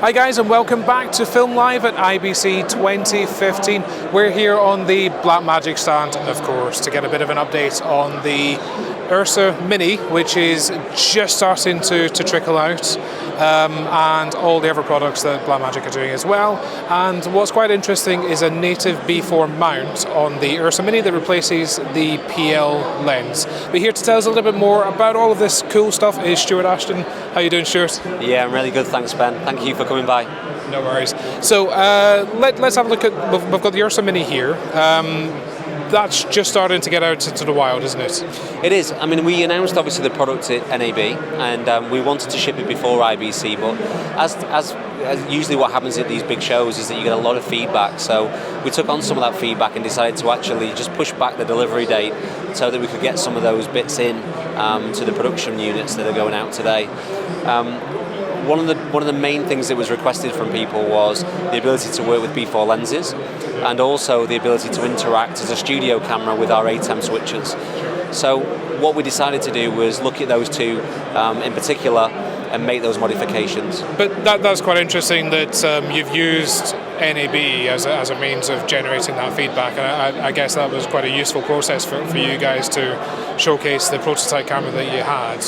Hi guys, and welcome back to Film Live at IBC 2015. We're here on the Blackmagic stand, of course, to get a bit of an update on the URSA Mini, which is just starting to trickle out, and all the other products that Blackmagic are doing as well. And what's quite interesting is a native B4 mount on the URSA Mini that replaces the PL lens. But here to tell us a little bit more about all of this cool stuff is Stuart Ashton. How you doing, Stuart? Yeah, I'm really good, thanks Ben. Thank you for coming by. No worries. So let's have a look at, we've got the URSA Mini here. That's just starting to get out to the wild, isn't it? It is. I mean, we announced obviously the product at NAB, and we wanted to ship it before IBC, but as usually what happens at these big shows is that you get a lot of feedback. So we took on some of that feedback and decided to actually just push back the delivery date so that we could get some of those bits in to the production units that are going out today. One of the main things that was requested from people was the ability to work with B4 lenses, and also the ability to interact as a studio camera with our ATEM switchers. So what we decided to do was look at those two in particular and make those modifications. But that's quite interesting that you've used NAB as a means of generating that feedback, and I guess that was quite a useful process for you guys to showcase the prototype camera that you had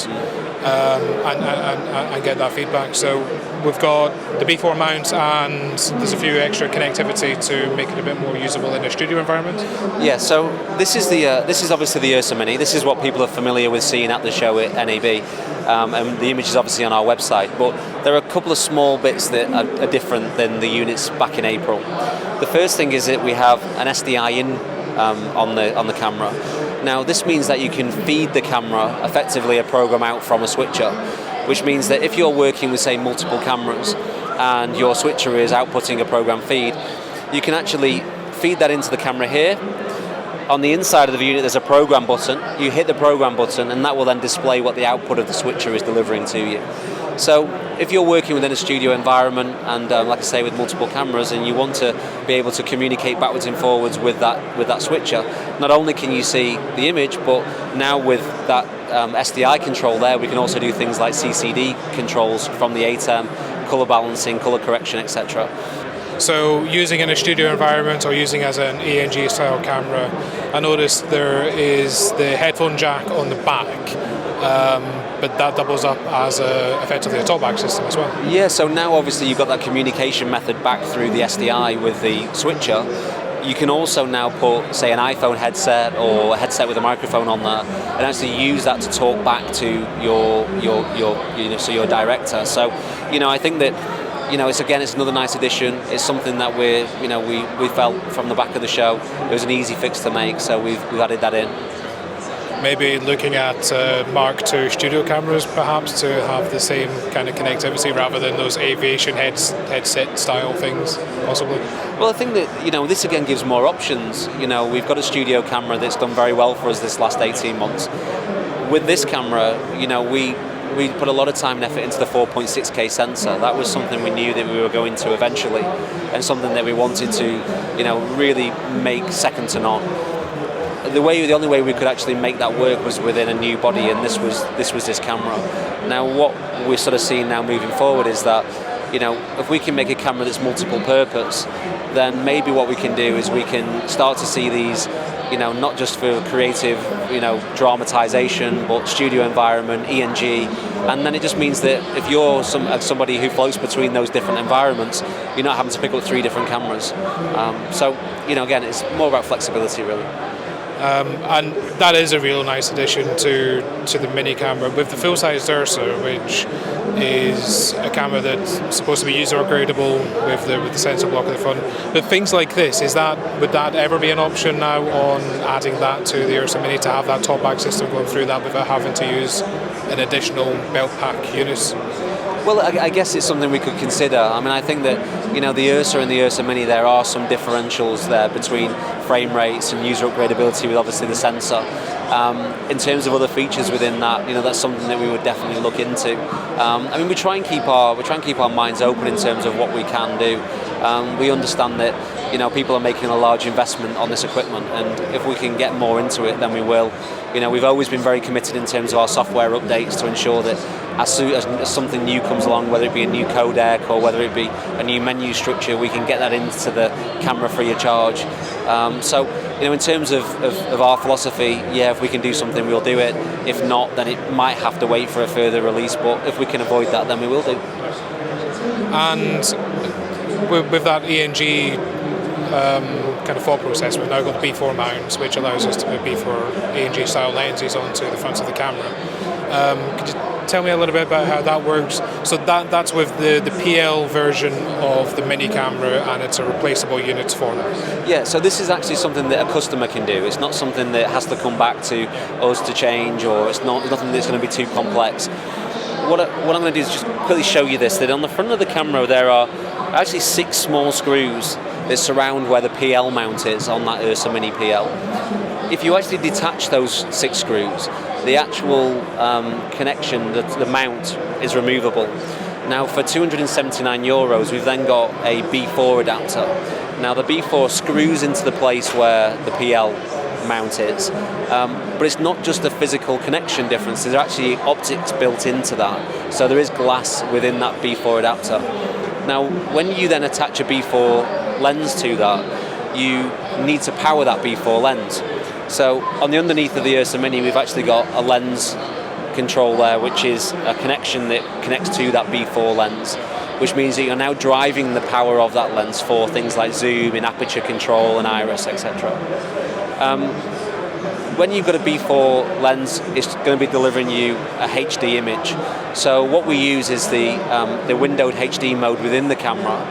and get that feedback. So we've got the B4 mount, and there's a few extra connectivity to make it a bit more usable in a studio environment. Yeah, so this is obviously the URSA Mini. This is what people are familiar with seeing at the show at NAB. And the image is obviously on our website, but there are a couple of small bits that are different than the units back in April. The first thing is that we have an SDI in on the camera. Now this means that you can feed the camera effectively a program out from a switcher, which means that if you're working with, say, multiple cameras and your switcher is outputting a program feed, you can actually feed that into the camera here. On the inside of the unit there's a program button. You hit the program button and that will then display what the output of the switcher is delivering to you. So if you're working within a studio environment and like I say, with multiple cameras, and you want to be able to communicate backwards and forwards with that switcher, not only can you see the image, but now with that SDI control there, we can also do things like CCD controls from the ATEM, color balancing, color correction, etc. So using in a studio environment or using as an ENG style camera, I noticed there is the headphone jack on the back, but that doubles up as effectively a talkback system as well. Yeah, so now obviously you've got that communication method back through the SDI with the switcher. You can also now put, say, an iPhone headset or a headset with a microphone on there, and actually use that to talk back to your your director. So, I think that it's another nice addition. It's something that we felt from the back of the show it was an easy fix to make, so we've added that in. Maybe looking at Mark II studio cameras, perhaps, to have the same kind of connectivity rather than those aviation headset style things, possibly. Well, I think that this again gives more options. We've got a studio camera that's done very well for us this last 18 months. With this camera, we put a lot of time and effort into the 4.6K sensor. That was something we knew that we were going to eventually, and something that we wanted to, really make second to none. The only way we could actually make that work was within a new body, and this was this camera. Now, what we're sort of seeing now moving forward is that, if we can make a camera that's multiple purpose, then maybe what we can do is we can start to see these, not just for creative, dramatization, but studio environment, ENG, and then it just means that if you're somebody who floats between those different environments, you're not having to pick up 3 different cameras. So, again, it's more about flexibility, really. And that is a real nice addition to the mini camera with the full-size URSA, which is a camera that's supposed to be user upgradable with the sensor block at the front. But things like this, would that ever be an option now on adding that to the URSA Mini, to have that talkback system going through that without having to use an additional belt pack unit? Well, I guess it's something we could consider. I mean, I think that, the URSA and the URSA Mini, there are some differentials there between frame rates and user upgradability with obviously the sensor. In terms of other features within that, that's something that we would definitely look into. I mean, we try and keep our minds open in terms of what we can do. We understand that, people are making a large investment on this equipment, and if we can get more into it, then we will. We've always been very committed in terms of our software updates to ensure that as soon as something new comes along, whether it be a new codec or whether it be a new menu structure, we can get that into the camera free of charge. So in terms of our philosophy, yeah, if we can do something, we'll do it. If not, then it might have to wait for a further release, but if we can avoid that, then we will do. And with that ENG kind of thought process, we've now got the B4 mounts, which allows us to put B4 ENG style lenses onto the front of the camera. Could you tell me a little bit about how that works? So that's with the PL version of the Mini camera, and it's a replaceable unit for that. Yeah, so this is actually something that a customer can do. It's not something that has to come back to us to change, or it's nothing that's going to be too complex. What I'm going to do is just quickly show you this, that on the front of the camera there are actually 6 small screws that surround where the PL mount is on that URSA Mini PL. If you actually detach those 6 screws, the actual connection, the mount, is removable. Now for €279, we've then got a B4 adapter. Now the B4 screws into the place where the PL mount is, but it's not just a physical connection difference, there's actually optics built into that. So there is glass within that B4 adapter. Now when you then attach a B4 lens to that, you need to power that B4 lens. So on the underneath of the URSA Mini, we've actually got a lens control there, which is a connection that connects to that B4 lens, which means that you're now driving the power of that lens for things like zoom, in aperture control and iris, etc. When you've got a B4 lens, it's going to be delivering you a HD image. So what we use is the windowed HD mode within the camera,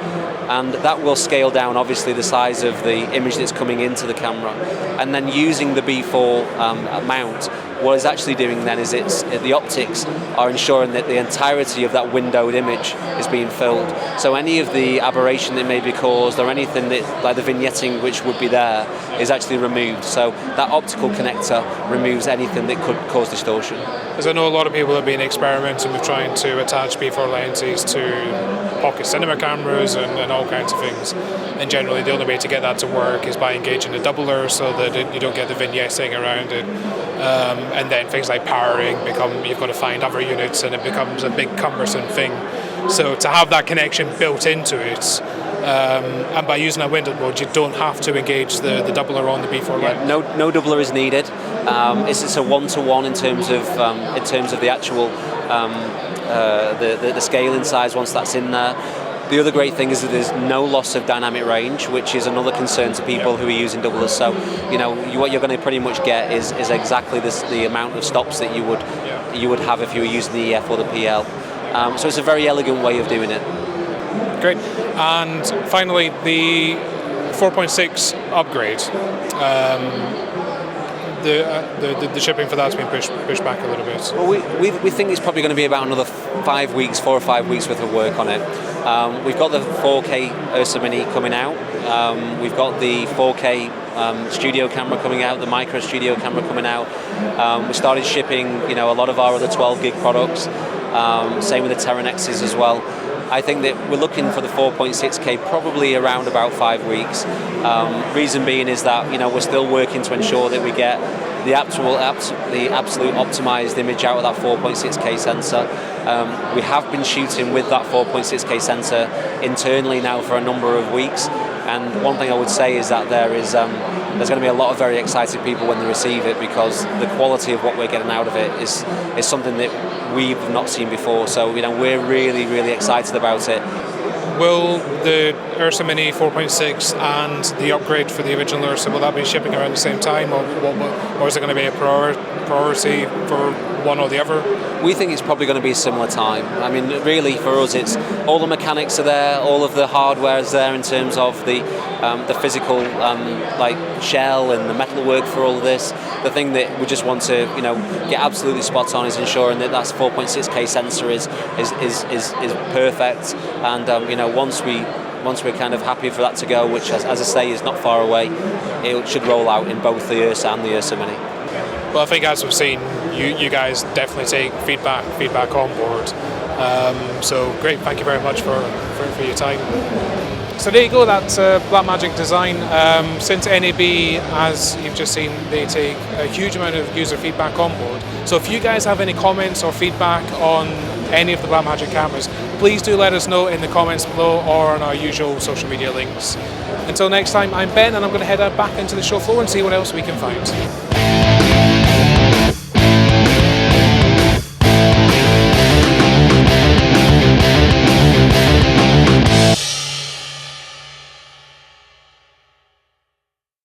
and that will scale down obviously the size of the image that's coming into the camera. And then using the B4 mount, what it's actually doing then is the optics are ensuring that the entirety of that windowed image is being filled. So any of the aberration that may be caused, or anything that, like the vignetting which would be there, is actually removed. So that optical connector removes anything that could cause distortion. Because I know a lot of people have been experimenting with trying to attach B4 lenses to pocket cinema cameras and all kinds of things. And generally the only way to get that to work is by engaging a doubler so that you don't get the vignetting around it. And then things like powering you've got to find other units, and it becomes a big cumbersome thing. So to have that connection built into it, and by using a windowed mode, you don't have to engage the doubler on the B4 lens. No doubler is needed. It's a one-to-one in terms of the actual the scaling size once that's in there. The other great thing is that there's no loss of dynamic range, which is another concern to people who are using doublers. So, what you're going to pretty much get is exactly the amount of stops that you would have if you were using the EF or the PL. So it's a very elegant way of doing it. Great. And finally, the 4.6 upgrade. The shipping for that's been pushed back a little bit. Well, we think it's probably going to be about another 4 or 5 weeks worth of work on it. We've got the 4K URSA Mini coming out. We've got the 4K studio camera coming out, the micro studio camera coming out. We started shipping, a lot of our other 12 gig products. Same with the Terra Nexes as well. I think that we're looking for the 4.6K probably around about 5 weeks. Reason being is that we're still working to ensure that we get the absolute optimized image out of that 4.6K sensor. We have been shooting with that 4.6K sensor internally now for a number of weeks, and one thing I would say is that there's going to be a lot of very excited people when they receive it, because the quality of what we're getting out of it is something that we've not seen before. So we're really, really excited about it. Will the URSA Mini 4.6 and the upgrade for the original URSA, will that be shipping around the same time, or is it going to be a priority for one or the other? We think it's probably going to be a similar time. I mean, really for us, it's all the mechanics are there, all of the hardware is there in terms of the physical shell and the metalwork for all of this. The thing that we just want to get absolutely spot on is ensuring that 4.6K sensor is perfect, and once we're kind of happy for that to go, which as I say is not far away, it should roll out in both the URSA and the URSA Mini. Well, I think as we've seen, you guys definitely take feedback on board. So great, thank you very much for your time. So there you go, that's Blackmagic Design. Since NAB, as you've just seen, they take a huge amount of user feedback on board. So if you guys have any comments or feedback on any of the Blackmagic cameras, please do let us know in the comments below or on our usual social media links. Until next time, I'm Ben, and I'm going to head out back into the show floor and see what else we can find.